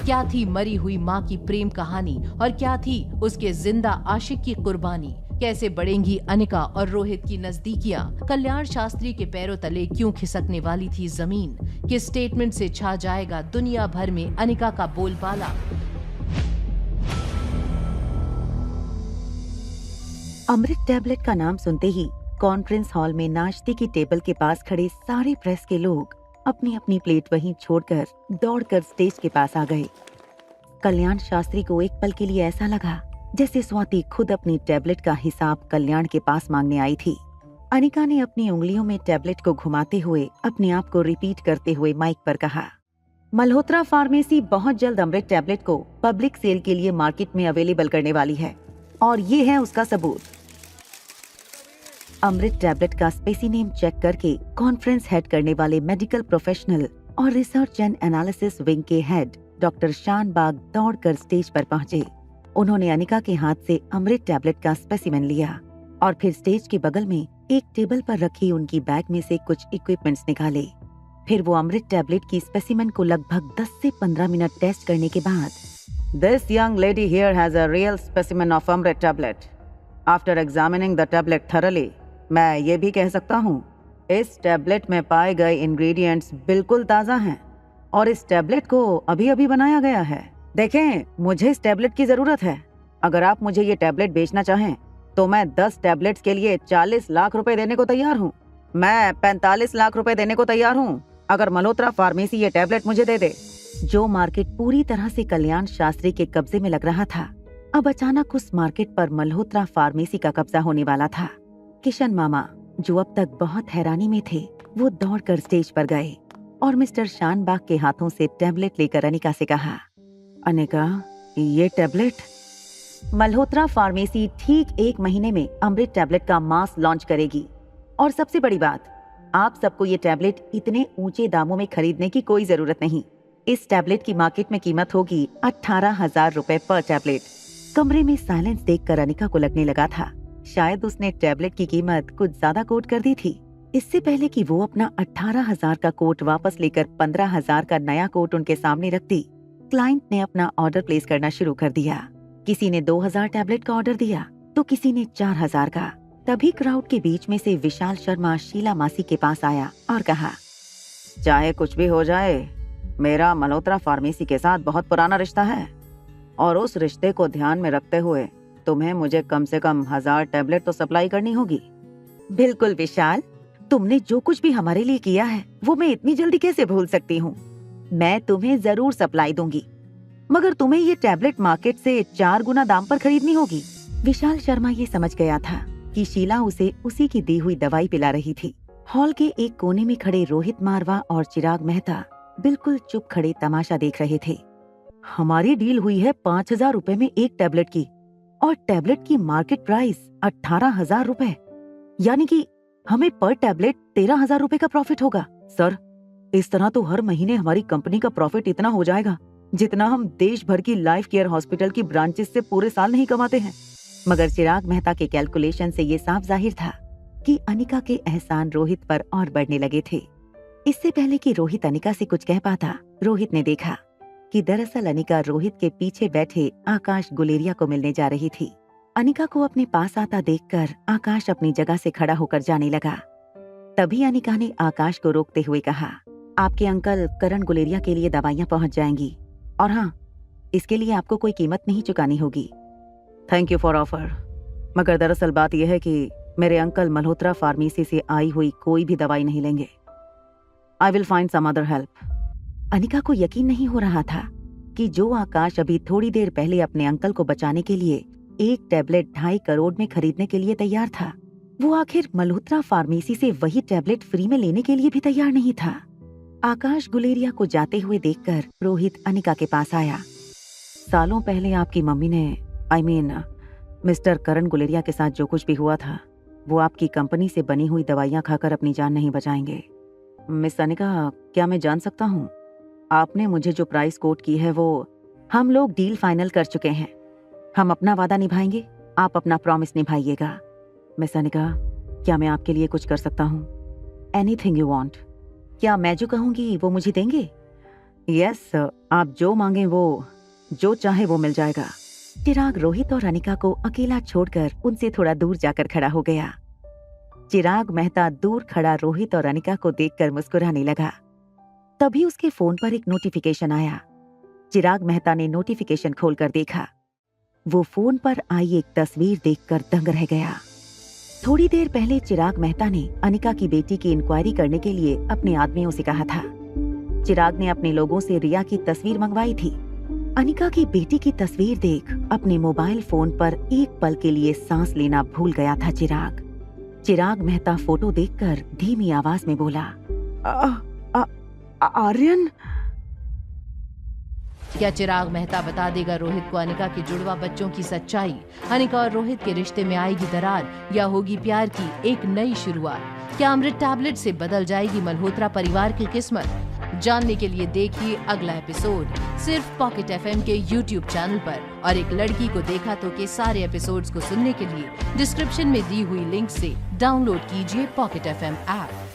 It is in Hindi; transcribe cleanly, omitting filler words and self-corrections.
क्या थी मरी हुई माँ की प्रेम कहानी और क्या थी उसके जिंदा आशिक की कुर्बानी? कैसे बढ़ेंगी अनिका और रोहित की नजदीकियां? कल्याण शास्त्री के पैरों तले क्यों खिसकने वाली थी जमीन? किस स्टेटमेंट से छा जाएगा दुनिया भर में अनिका का बोलबाला? अमृत टैबलेट का नाम सुनते ही कॉन्फ्रेंस हॉल में नाश्ते की टेबल के पास खड़े सारे प्रेस के लोग अपनी अपनी प्लेट वहीं छोड़कर दौड़कर स्टेज के पास आ गए। कल्याण शास्त्री को एक पल के लिए ऐसा लगा जैसे स्वाति खुद अपनी टैबलेट का हिसाब कल्याण के पास मांगने आई थी। अनिका ने अपनी उंगलियों में टैबलेट को घुमाते हुए अपने आप को रिपीट करते हुए माइक पर कहा, मल्होत्रा फार्मेसी बहुत जल्द अमृत टैबलेट को पब्लिक सेल के लिए मार्केट में अवेलेबल करने वाली है और ये है उसका सबूत। अमृत टैबलेट का स्पेसिनेम चेक करके कॉन्फ्रेंस हेड करने वाले मेडिकल प्रोफेशनल और रिसर्च एंड एनालिसिस विंग के हेड डॉक्टर शानबाग दौड़कर स्टेज पर पहुंचे। उन्होंने अनिका के हाथ से अमृत टैबलेट का स्पेसिमेन लिया और फिर स्टेज के बगल में एक टेबल पर रखी उनकी बैग में से कुछ इक्विपमेंट्स निकाले। फिर वो अमृत टैबलेट की स्पेसिमेन को लगभग 10 से 15 मिनट टेस्ट करने के बाद, This young lady here has a real specimen of Amrit tablet. After examining the tablet thoroughly, मैं ये भी कह सकता हूँ इस टैबलेट में पाए गए इंग्रेडिएंट्स बिल्कुल ताज़ा हैं और इस टैबलेट को अभी अभी बनाया गया है। देखें, मुझे इस टैबलेट की ज़रूरत है। अगर आप मुझे ये टैबलेट बेचना चाहें तो मैं 10 टैबलेट्स के लिए 40 लाख रुपए देने को तैयार हूँ। मैं 45 लाख रुपए देने को तैयार हूँ अगर मल्होत्रा फार्मेसी ये टैबलेट मुझे दे दे। जो मार्केट पूरी तरह से कल्याण शास्त्री के कब्जे में लग रहा था, अब अचानक उस मार्केट पर मल्होत्रा फार्मेसी का कब्जा होने वाला था। किशन मामा, जो अब तक बहुत हैरानी में थे, वो दौड़कर स्टेज पर गए और मिस्टर शानबाग के हाथों से टैबलेट लेकर अनिका से कहा, अनिका, ये टैबलेट? मल्होत्रा फार्मेसी ठीक 1 महीने में अमृत टैबलेट का मास लॉन्च करेगी और सबसे बड़ी बात, आप सबको ये टैबलेट इतने ऊंचे दामों में खरीदने की कोई जरूरत नहीं। इस टैबलेट की मार्केट में कीमत होगी 18,000 रुपए पर टैबलेट। कमरे में साइलेंस देखकर अनिका को लगने लगा था शायद उसने टैबलेट की कीमत कुछ ज्यादा कोट कर दी थी। इससे पहले कि वो अपना 18,000 का कोट वापस लेकर 15,000 का नया कोट उनके सामने रखती, क्लाइंट ने अपना ऑर्डर प्लेस करना शुरू कर दिया। किसी ने 2,000 टैबलेट का ऑर्डर दिया तो किसी ने 4,000 का। तभी क्राउड के बीच में से विशाल शर्मा शीला मासी के पास आया और कहा, चाहे कुछ भी हो जाए, मेरा मल्होत्रा फार्मेसी के साथ बहुत पुराना रिश्ता है और उस रिश्ते को ध्यान में रखते हुए तुम्हें मुझे कम से कम 1000 टैबलेट तो सप्लाई करनी होगी। बिल्कुल विशाल, तुमने जो कुछ भी हमारे लिए किया है वो मैं इतनी जल्दी कैसे भूल सकती हूँ। मैं तुम्हें जरूर सप्लाई दूंगी, मगर तुम्हें ये टैबलेट मार्केट से 4 गुना दाम पर खरीदनी होगी। विशाल शर्मा ये समझ गया था कि शीला उसे उसी की दी हुई दवाई पिला रही थी। हॉल के एक कोने में खड़े रोहित मारवा और चिराग मेहता बिल्कुल चुप खड़े तमाशा देख रहे थे। हमारी डील हुई है 5,000 रुपए में एक टैबलेट की और टैबलेट की मार्केट प्राइस 18,000 रुपए, यानी कि हमें पर टैबलेट 13,000 रुपए का प्रॉफिट होगा। सर, इस तरह तो हर महीने हमारी कंपनी का प्रॉफिट इतना हो जाएगा जितना हम देश भर की लाइफ केयर हॉस्पिटल की ब्रांचेस से पूरे साल नहीं कमाते हैं। मगर चिराग मेहता के कैलकुलेशन से ये साफ जाहिर था कि अनिका के एहसान रोहित पर और बढ़ने लगे थे। इससे पहले कि रोहित अनिका से कुछ कह पाता, रोहित ने देखा कि दरअसल अनिका रोहित के पीछे बैठे आकाश गुलेरिया को मिलने जा रही थी। अनिका को अपने पास आता देखकर आकाश अपनी जगह से खड़ा होकर जाने लगा। तभी अनिका ने आकाश को रोकते हुए कहा, आपके अंकल करण गुलेरिया के लिए दवाइयाँ पहुँच जाएंगी और हाँ, इसके लिए आपको कोई कीमत नहीं चुकानी होगी। थैंक यू फॉर ऑफर, मगर दरअसल बात यह है कि मेरे अंकल मल्होत्रा फार्मेसी से आई हुई कोई भी दवाई नहीं लेंगे। I will find some other help. Anika को यकीन नहीं हो रहा था कि जो आकाश अभी थोड़ी देर पहले अपने अंकल को बचाने के लिए एक टैबलेट 2.5 करोड़ में खरीदने के लिए तैयार था, वो आखिर मल्होत्रा फार्मेसी से वही टैबलेट फ्री में लेने के लिए भी तैयार नहीं था। आकाश गुलेरिया को जाते हुए देखकर रोहित अनिका के पास आया। सालों पहले आपकी मम्मी ने मिस्टर करण गुलेरिया के साथ जो कुछ भी हुआ था, वो आपकी कंपनी से बनी हुई दवाइयाँ खाकर अपनी जान नहीं बचाएंगे। मिस अनिका, क्या मैं जान सकता हूँ आपने मुझे जो प्राइस कोट की है वो? हम लोग डील फाइनल कर चुके हैं। हम अपना वादा निभाएंगे, आप अपना प्रॉमिस निभाइएगा। मिस अनिका, क्या मैं आपके लिए कुछ कर सकता हूँ? Anything you want. क्या मैं जो कहूँगी वो मुझे देंगे? यस सर, आप जो मांगे वो, जो चाहे वो मिल जाएगा। चिराग रोहित और अनिका को अकेला छोड़कर उनसे थोड़ा दूर जाकर खड़ा हो गया। चिराग मेहता दूर खड़ा रोहित और अनिका को देखकर मुस्कुराने लगा। तभी उसके फोन पर एक नोटिफिकेशन आया। चिराग मेहता ने नोटिफिकेशन खोलकर देखा। वो फोन पर आई एक तस्वीर देखकर दंग रह गया। थोड़ी देर पहले चिराग मेहता ने अनिका की बेटी की इंक्वायरी करने के लिए अपने आदमियों से कहा था। चिराग ने अपने लोगों से रिया की तस्वीर मंगवाई थी। अनिका की बेटी की तस्वीर देख अपने मोबाइल फोन पर एक पल के लिए सांस लेना भूल गया था चिराग मेहता फोटो देखकर धीमी आवाज में बोला, आर्यन। क्या चिराग मेहता बता देगा रोहित को अनिका के जुड़वा बच्चों की सच्चाई? अनिका और रोहित के रिश्ते में आएगी दरार या होगी प्यार की एक नई शुरुआत? क्या अमृत टैबलेट से बदल जाएगी मल्होत्रा परिवार की किस्मत? जानने के लिए देखिए अगला एपिसोड सिर्फ पॉकेट एफएम के YouTube चैनल पर। और एक लड़की को देखा तो के सारे एपिसोड्स को सुनने के लिए डिस्क्रिप्शन में दी हुई लिंक से डाउनलोड कीजिए पॉकेट एफएम ऐप।